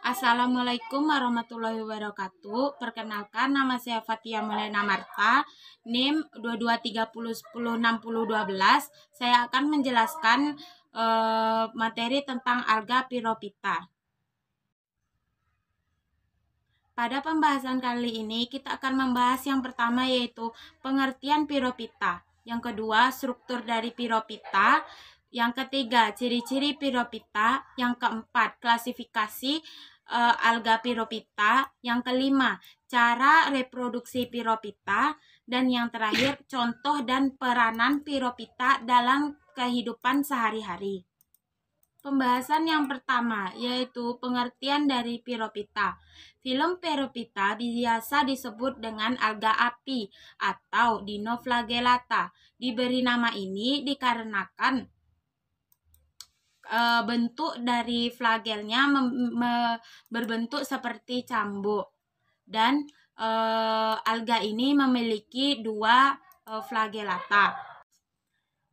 Assalamualaikum warahmatullahi wabarakatuh. Perkenalkan, nama saya Fatia Melena Marta, NIM 2230106012. Saya akan menjelaskan materi tentang alga Pyrophyta. Pada pembahasan kali ini kita akan membahas yang pertama, yaitu pengertian Pyrophyta. Yang kedua, struktur dari Pyrophyta. Yang ketiga, ciri-ciri Pyrophyta. Yang keempat, klasifikasi alga Pyrophyta. Yang kelima, cara reproduksi Pyrophyta. Dan yang terakhir, contoh dan peranan Pyrophyta dalam kehidupan sehari-hari. Pembahasan yang pertama yaitu pengertian dari Pyrophyta. Film Pyrophyta biasa disebut dengan alga api atau Dinoflagellata. Diberi nama ini dikarenakan bentuk dari flagelnya berbentuk seperti cambuk, dan alga ini memiliki dua flagellata.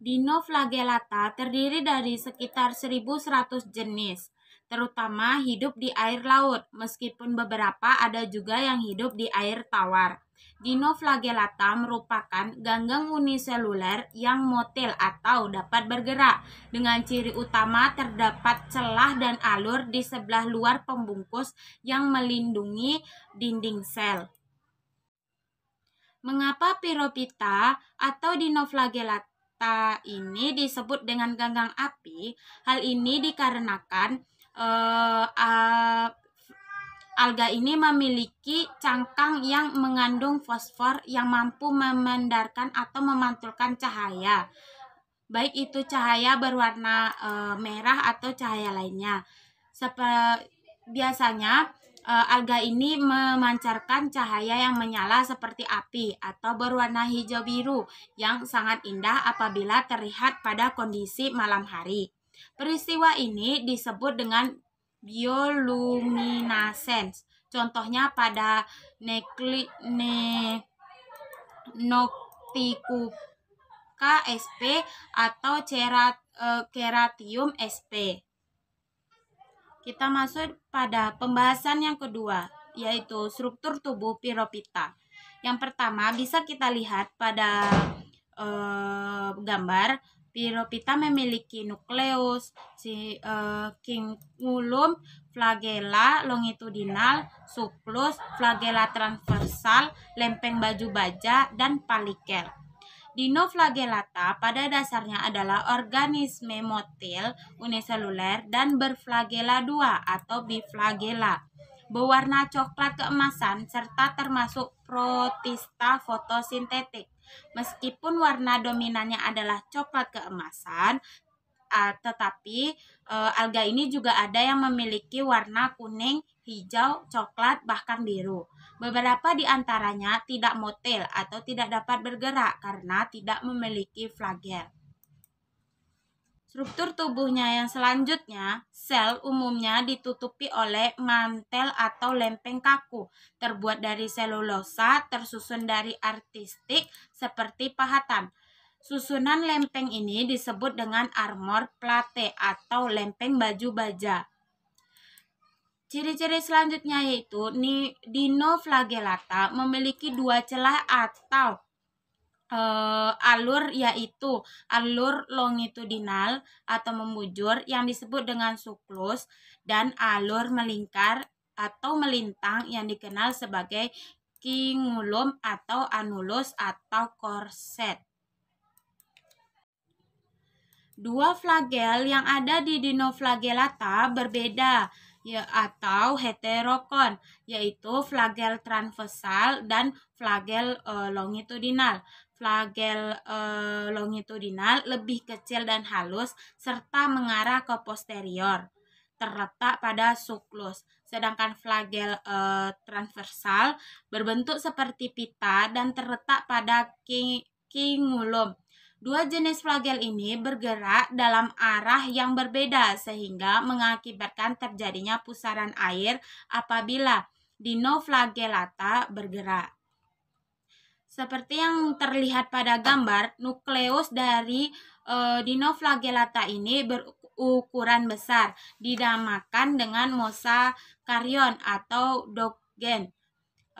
Dinoflagellata terdiri dari sekitar 1.100 jenis, terutama hidup di air laut, meskipun beberapa ada juga yang hidup di air tawar. Dinoflagellata merupakan ganggang uniseluler yang motil atau dapat bergerak. Dengan ciri utama terdapat celah dan alur di sebelah luar pembungkus yang melindungi dinding sel. Mengapa Pyrophyta atau Dinoflagellata ini disebut dengan ganggang api? Hal ini dikarenakan alga ini memiliki cangkang yang mengandung fosfor yang mampu memandarkan atau memantulkan cahaya, baik itu cahaya berwarna merah atau cahaya lainnya. Biasanya alga ini memancarkan cahaya yang menyala seperti api atau berwarna hijau biru yang sangat indah apabila terlihat pada kondisi malam hari. Peristiwa ini disebut dengan bioluminescence. Contohnya pada Noctiluca sp atau Ceratium sp. Kita masuk pada pembahasan yang kedua, yaitu struktur tubuh Pyrophyta. Yang pertama bisa kita lihat pada gambar. Pyrophyta memiliki nukleus, cingulum, flagella longitudinal, suklus, flagella transversal, lempeng baju baja, dan palikel. Dinoflagellata pada dasarnya adalah organisme motil uniseluler dan berflagella 2 atau biflagella, berwarna coklat keemasan serta termasuk protista fotosintetik. Meskipun warna dominannya adalah coklat keemasan, tetapi alga ini juga ada yang memiliki warna kuning, hijau, coklat, bahkan biru. Beberapa di antaranya tidak motil atau tidak dapat bergerak karena tidak memiliki flagel. Struktur tubuhnya yang selanjutnya, sel umumnya ditutupi oleh mantel atau lempeng kaku, terbuat dari selulosa tersusun dari artistik seperti pahatan. Susunan lempeng ini disebut dengan armor plate atau lempeng baju baja. Ciri-ciri selanjutnya yaitu Dinoflagellata memiliki dua celah atau alur, yaitu alur longitudinal atau membujur yang disebut dengan suklus, dan alur melingkar atau melintang yang dikenal sebagai cingulum atau anulus atau korset. Dua flagel yang ada di Dinoflagellata berbeda atau heterokon, yaitu flagel transversal dan flagel longitudinal. Flagel longitudinal lebih kecil dan halus serta mengarah ke posterior, terletak pada suklus. Sedangkan flagel transversal berbentuk seperti pita dan terletak pada cingulum. Dua jenis flagel ini bergerak dalam arah yang berbeda sehingga mengakibatkan terjadinya pusaran air apabila Dinoflagellata bergerak. Seperti yang terlihat pada gambar, nukleus dari Dinoflagellata ini ukuran besar, dinamakan dengan mosakarion atau dogen.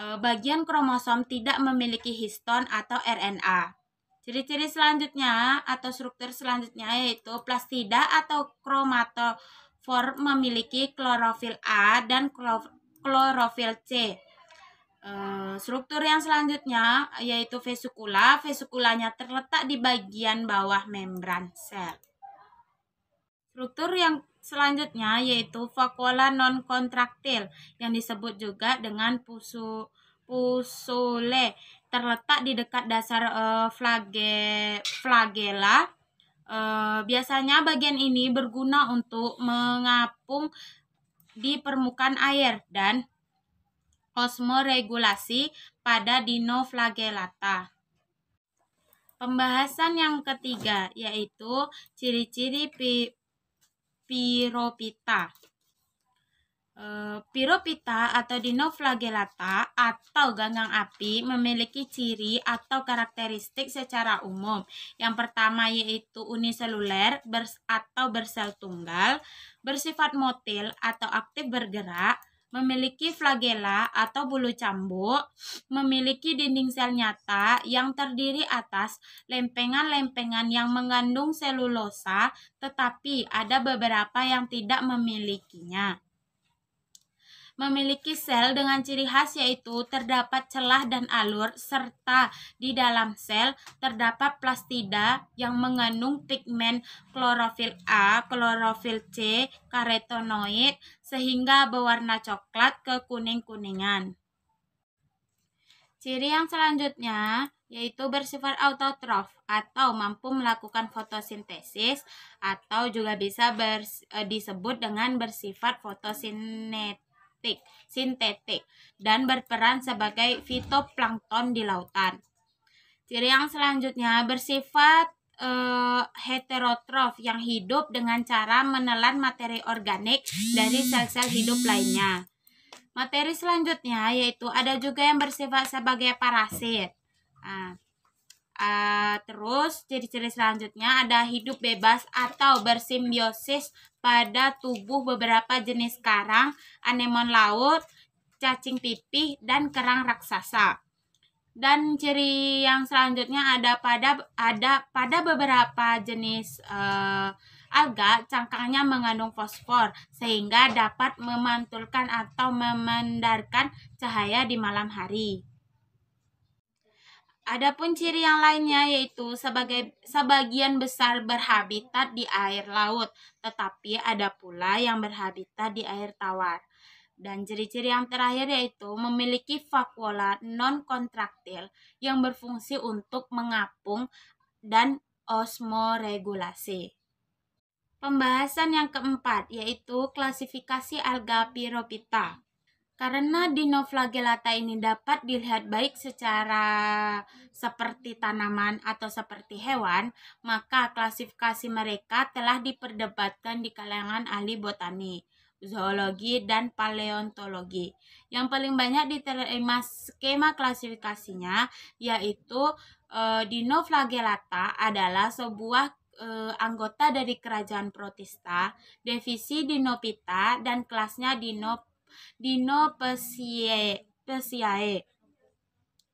Bagian kromosom tidak memiliki histon atau RNA. Ciri-ciri selanjutnya atau struktur selanjutnya yaitu plastida atau kromatofor memiliki klorofil A dan klorofil C. Struktur yang selanjutnya yaitu vesikula. Vesikulanya terletak di bagian bawah membran sel. Struktur yang selanjutnya yaitu vakuola non-kontraktil yang disebut juga dengan pusule, terletak di dekat dasar flagella. Biasanya bagian ini berguna untuk mengapung di permukaan air dan osmoregulasi pada dinoflagellata. Pembahasan yang ketiga yaitu ciri-ciri Piropita. Piropita atau dinoflagellata atau ganggang api memiliki ciri atau karakteristik secara umum. Yang pertama yaitu uniseluler atau bersel tunggal, bersifat motil atau aktif bergerak, memiliki flagella atau bulu cambuk, memiliki dinding sel nyata yang terdiri atas lempengan-lempengan yang mengandung selulosa, tetapi ada beberapa yang tidak memilikinya. Memiliki sel dengan ciri khas yaitu terdapat celah dan alur, serta di dalam sel terdapat plastida yang mengandung pigmen klorofil A, klorofil C, karotenoid sehingga berwarna coklat ke kuning-kuningan. Ciri yang selanjutnya yaitu bersifat autotrof atau mampu melakukan fotosintesis atau juga bisa disebut dengan bersifat sintetik dan berperan sebagai fitoplankton di lautan. Ciri yang selanjutnya bersifat heterotrof yang hidup dengan cara menelan materi organik dari sel-sel hidup lainnya. Materi selanjutnya yaitu ada juga yang bersifat sebagai parasit. Terus ciri-ciri selanjutnya ada hidup bebas atau bersimbiosis pada tubuh beberapa jenis karang, anemon laut, cacing pipih, dan kerang raksasa. Dan ciri yang selanjutnya ada pada beberapa jenis alga, cangkangnya mengandung fosfor sehingga dapat memantulkan atau memandarkan cahaya di malam hari. Adapun ciri yang lainnya yaitu sebagian besar berhabitat di air laut, tetapi ada pula yang berhabitat di air tawar. Dan ciri-ciri yang terakhir yaitu memiliki vakuola non-kontraktil yang berfungsi untuk mengapung dan osmoregulasi. Pembahasan yang keempat yaitu klasifikasi alga Piropita. Karena dinoflagellata ini dapat dilihat baik secara seperti tanaman atau seperti hewan, maka klasifikasi mereka telah diperdebatkan di kalangan ahli botani, zoologi, dan paleontologi. Yang paling banyak diterima skema klasifikasinya yaitu dinoflagellata adalah sebuah anggota dari kerajaan Protista, divisi Dinopita, dan kelasnya Dinopeciae.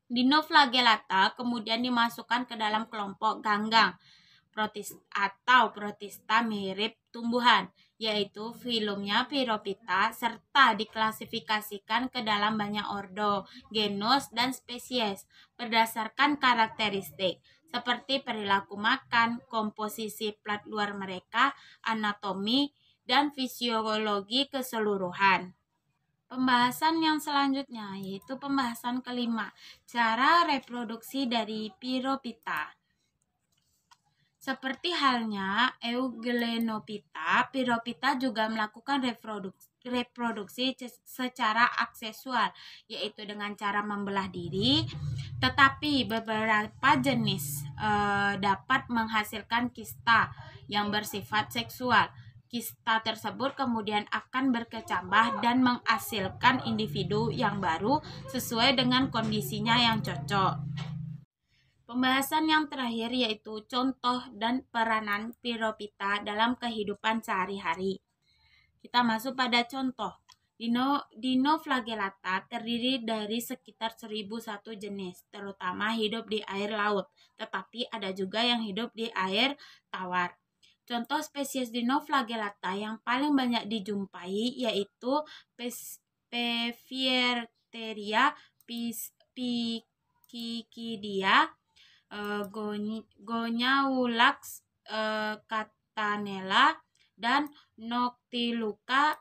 Dinoflagellata kemudian dimasukkan ke dalam kelompok ganggang protista mirip tumbuhan, yaitu filumnya Piropita, serta diklasifikasikan ke dalam banyak ordo, genus, dan spesies berdasarkan karakteristik seperti perilaku makan, komposisi plat luar mereka, anatomi, dan fisiologi keseluruhan. Pembahasan yang selanjutnya yaitu pembahasan kelima, cara reproduksi dari Piropita. Seperti halnya Euglenopita, Piropita juga melakukan reproduksi secara aksesual, yaitu dengan cara membelah diri, tetapi beberapa jenis dapat menghasilkan kista yang bersifat seksual. Kista tersebut kemudian akan berkecambah dan menghasilkan individu yang baru sesuai dengan kondisinya yang cocok. Pembahasan yang terakhir yaitu contoh dan peranan Piropita dalam kehidupan sehari-hari. Kita masuk pada contoh. Dinoflagellata terdiri dari sekitar 1001 jenis, terutama hidup di air laut, tetapi ada juga yang hidup di air tawar. Contoh spesies Dinoflagellata yang paling banyak dijumpai yaitu Pevierteria piscidia, Goniaulax catanella, dan Noctiluca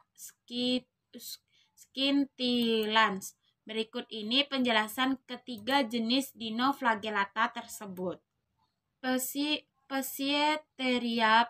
scintillans. Berikut ini penjelasan ketiga jenis Dinoflagellata tersebut. Pevierteria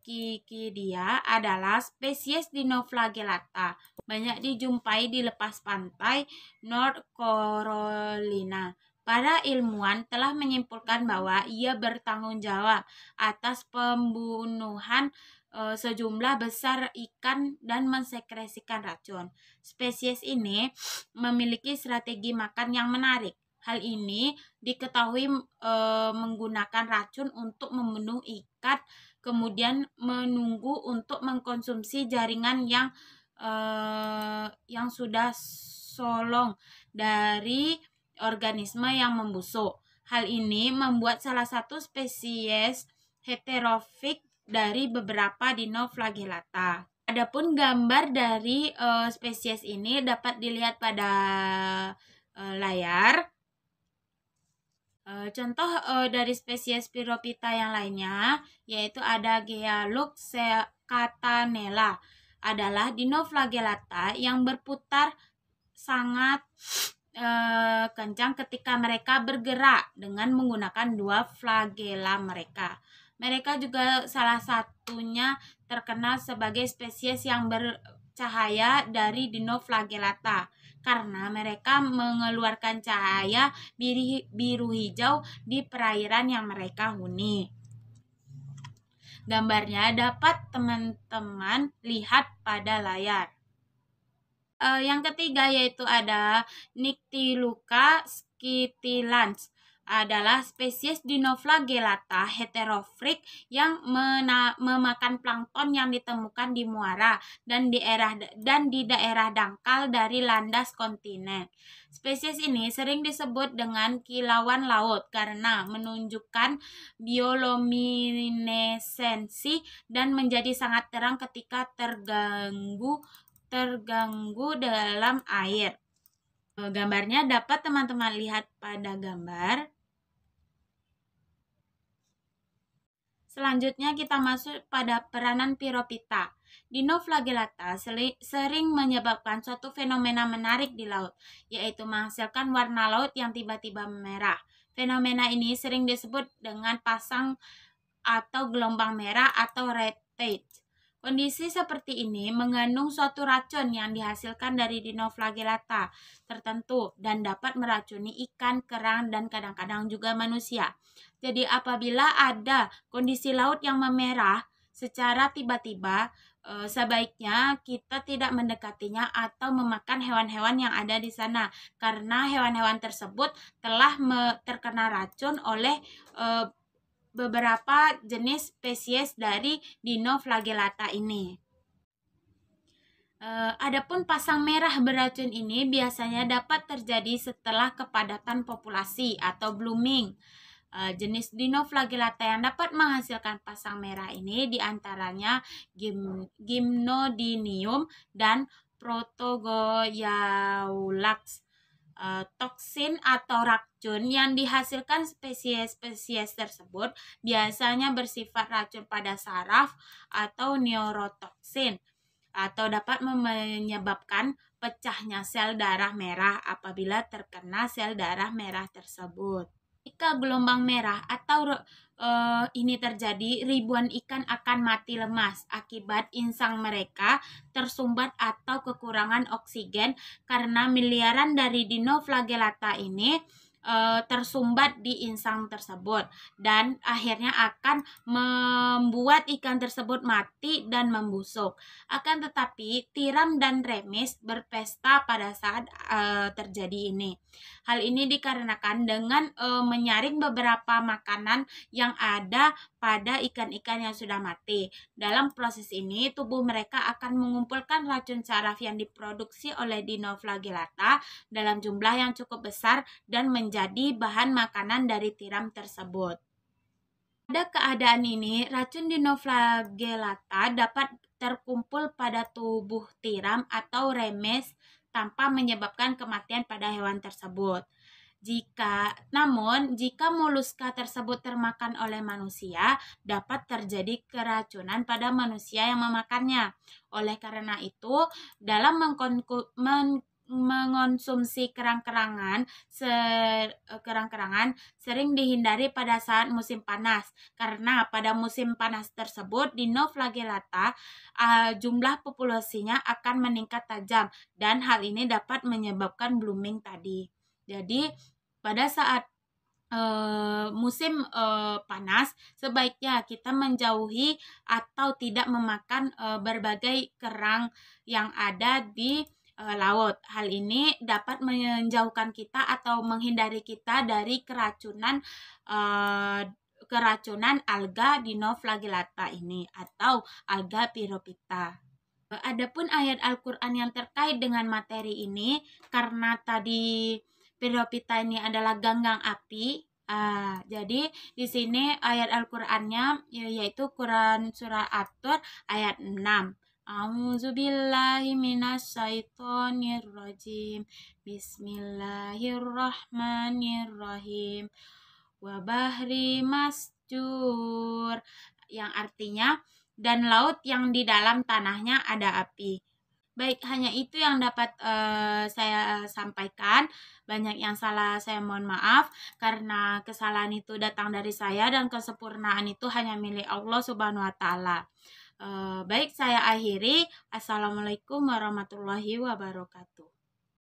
piscidia adalah spesies Dinoflagellata. Banyak dijumpai di lepas pantai North Carolina. Para ilmuwan telah menyimpulkan bahwa ia bertanggung jawab atas pembunuhan sejumlah besar ikan dan mensekresikan racun. Spesies ini memiliki strategi makan yang menarik. Hal ini diketahui menggunakan racun untuk membunuh ikan, kemudian menunggu untuk mengkonsumsi jaringan yang sudah solong dari organisme yang membusuk. Hal ini membuat salah satu spesies heterofik dari beberapa Dinoflagellata. Adapun gambar dari spesies ini dapat dilihat pada layar. Contoh dari spesies Piropita yang lainnya yaitu ada Gealux catanella, adalah Dinoflagellata yang berputar sangat kencang ketika mereka bergerak dengan menggunakan dua flagella mereka. Mereka juga salah satunya terkenal sebagai spesies yang bercahaya dari Dinoflagellata karena mereka mengeluarkan cahaya biru hijau di perairan yang mereka huni. Gambarnya dapat teman-teman lihat pada layar. Yang ketiga yaitu ada Nyctiluca scintillans, adalah spesies Dinoflagellata heterofrik yang memakan plankton yang ditemukan di muara dan di daerah dangkal dari landas kontinen. Spesies ini sering disebut dengan kilauan laut karena menunjukkan bioluminesensi dan menjadi sangat terang ketika terganggu dalam air. Gambarnya dapat teman-teman lihat pada gambar. Selanjutnya kita masuk pada peranan Piropita. Dinoflagellata sering menyebabkan suatu fenomena menarik di laut, yaitu menghasilkan warna laut yang tiba-tiba merah. Fenomena ini sering disebut dengan pasang atau gelombang merah atau red tide. Kondisi seperti ini mengandung suatu racun yang dihasilkan dari Dinoflagellata tertentu dan dapat meracuni ikan, kerang, dan kadang-kadang juga manusia. Jadi apabila ada kondisi laut yang memerah secara tiba-tiba, sebaiknya kita tidak mendekatinya atau memakan hewan-hewan yang ada di sana karena hewan-hewan tersebut telah terkena racun oleh beberapa jenis spesies dari Dinoflagellata ini. Adapun pasang merah beracun ini biasanya dapat terjadi setelah kepadatan populasi atau blooming. Jenis Dinoflagellata yang dapat menghasilkan pasang merah ini diantaranya Gymnodinium dan Protogoyaulax. Toksin atau racun yang dihasilkan spesies-spesies tersebut biasanya bersifat racun pada saraf atau neurotoksin atau dapat menyebabkan pecahnya sel darah merah apabila terkena sel darah merah tersebut. Jika gelombang merah atau ini terjadi, ribuan ikan akan mati lemas akibat insang mereka tersumbat atau kekurangan oksigen karena miliaran dari Dinoflagellata ini tersumbat di insang tersebut dan akhirnya akan membuat ikan tersebut mati dan membusuk. Akan tetapi tiram dan remis berpesta pada saat terjadi ini. Hal ini dikarenakan dengan menyaring beberapa makanan yang ada pada ikan-ikan yang sudah mati. Dalam proses ini, tubuh mereka akan mengumpulkan racun saraf yang diproduksi oleh Dinoflagellata dalam jumlah yang cukup besar dan menjadi bahan makanan dari tiram tersebut. Pada keadaan ini, racun Dinoflagellata dapat terkumpul pada tubuh tiram atau remes tanpa menyebabkan kematian pada hewan tersebut. Jika moluska tersebut termakan oleh manusia, dapat terjadi keracunan pada manusia yang memakannya. Oleh karena itu, dalam mengonsumsi kerang-kerangan sering dihindari pada saat musim panas, karena pada musim panas tersebut Dinoflagellata jumlah populasinya akan meningkat tajam dan hal ini dapat menyebabkan blooming tadi. Jadi pada saat musim panas sebaiknya kita menjauhi atau tidak memakan berbagai kerang yang ada di laut. Hal ini dapat menjauhkan kita atau menghindari kita dari keracunan alga Dinoflagellata ini atau alga Pyrophyta. Adapun ayat Al-Quran yang terkait dengan materi ini, karena tadi Pyrophyta ini adalah ganggang api, jadi di sini ayat Al-Qur'annya yaitu Quran surah At-Tur ayat 6. A'udzubillahi minasyaitonirrajim. Bismillahirrahmanirrahim. Wa bahri masjur, yang artinya dan laut yang di dalam tanahnya ada api. Baik, hanya itu yang dapat saya sampaikan. Banyak yang salah, saya mohon maaf karena kesalahan itu datang dari saya dan kesempurnaan itu hanya milik Allah Subhanahu wa taala. Baik, saya akhiri. Assalamualaikum warahmatullahi wabarakatuh.